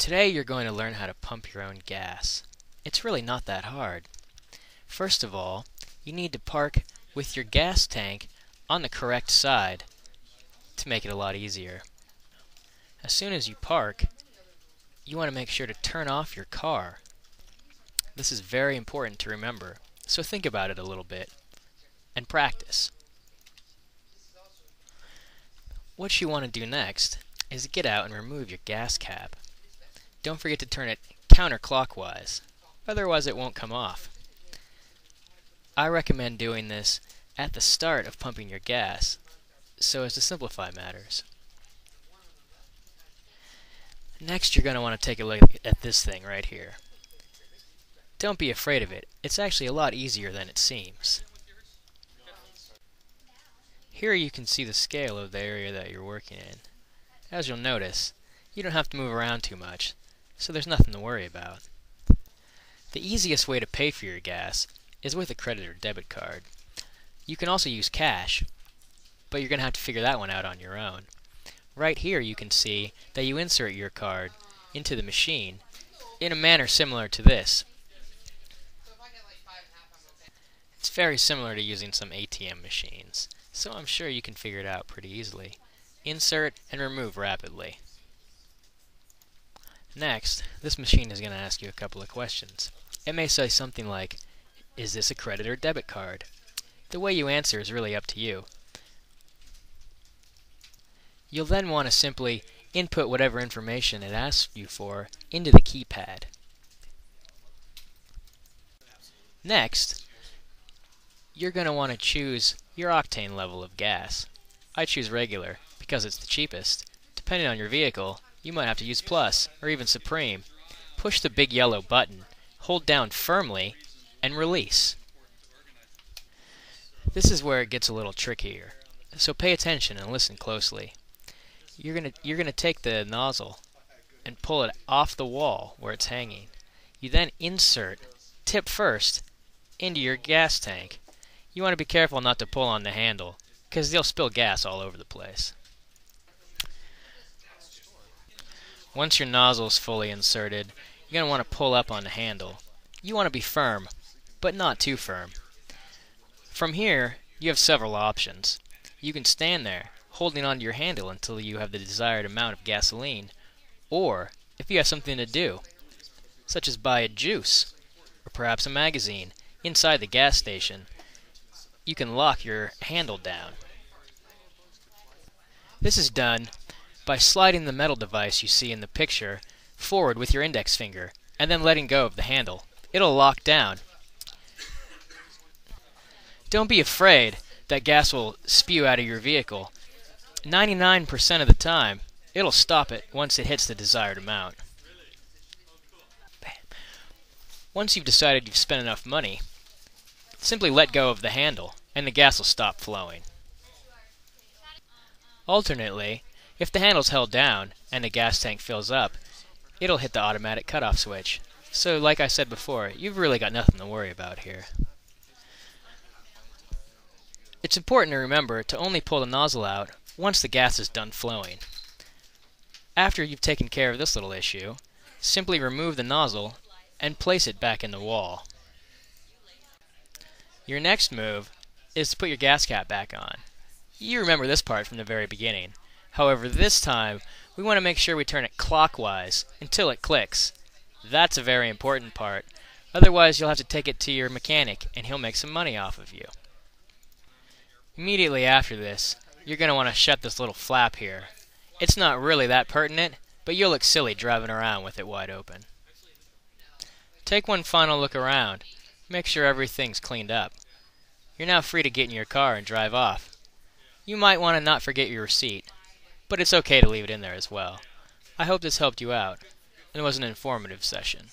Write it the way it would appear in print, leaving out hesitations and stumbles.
Today you're going to learn how to pump your own gas. It's really not that hard. First of all, you need to park with your gas tank on the correct side to make it a lot easier. As soon as you park, you want to make sure to turn off your car. This is very important to remember, so think about it a little bit and practice. What you want to do next is get out and remove your gas cap. Don't forget to turn it counterclockwise, otherwise it won't come off. I recommend doing this at the start of pumping your gas, so as to simplify matters. Next, you're going to want to take a look at this thing right here. Don't be afraid of it. It's actually a lot easier than it seems. Here you can see the scale of the area that you're working in. As you'll notice, you don't have to move around too much, so there's nothing to worry about. The easiest way to pay for your gas is with a credit or debit card. You can also use cash, but you're going to have to figure that one out on your own. Right here you can see that you insert your card into the machine in a manner similar to this. It's very similar to using some ATM machines, so I'm sure you can figure it out pretty easily. Insert and remove rapidly. Next, this machine is going to ask you a couple of questions. It may say something like, "Is this a credit or debit card?" The way you answer is really up to you. You'll then want to simply input whatever information it asks you for into the keypad. Next, you're going to want to choose your octane level of gas. I choose regular because it's the cheapest. Depending on your vehicle, you might have to use Plus or even Supreme. Push the big yellow button, hold down firmly, and release. This is where it gets a little trickier, so pay attention and listen closely. You're gonna take the nozzle and pull it off the wall where it's hanging. You then insert, tip first, into your gas tank. You want to be careful not to pull on the handle, because you'll spill gas all over the place. Once your nozzle is fully inserted, you're going to want to pull up on the handle. You want to be firm, but not too firm. From here, you have several options. You can stand there, holding onto your handle until you have the desired amount of gasoline, or if you have something to do, such as buy a juice, or perhaps a magazine, inside the gas station, you can lock your handle down. This is done by sliding the metal device you see in the picture forward with your index finger, and then letting go of the handle. It'll lock down. Don't be afraid that gas will spew out of your vehicle. 99% of the time, it'll stop it once it hits the desired amount. Once you've decided you've spent enough money, simply let go of the handle, and the gas will stop flowing. Alternately, if the handle's held down and the gas tank fills up, it'll hit the automatic cutoff switch. So like I said before, you've really got nothing to worry about here. It's important to remember to only pull the nozzle out once the gas is done flowing. After you've taken care of this little issue, simply remove the nozzle and place it back in the wall. Your next move is to put your gas cap back on. You remember this part from the very beginning. However, this time, we want to make sure we turn it clockwise until it clicks. That's a very important part. Otherwise, you'll have to take it to your mechanic and he'll make some money off of you. Immediately after this, you're going to want to shut this little flap here. It's not really that pertinent, but you'll look silly driving around with it wide open. Take one final look around. Make sure everything's cleaned up. You're now free to get in your car and drive off. You might want to not forget your receipt, but it's okay to leave it in there as well. I hope this helped you out and was an informative session.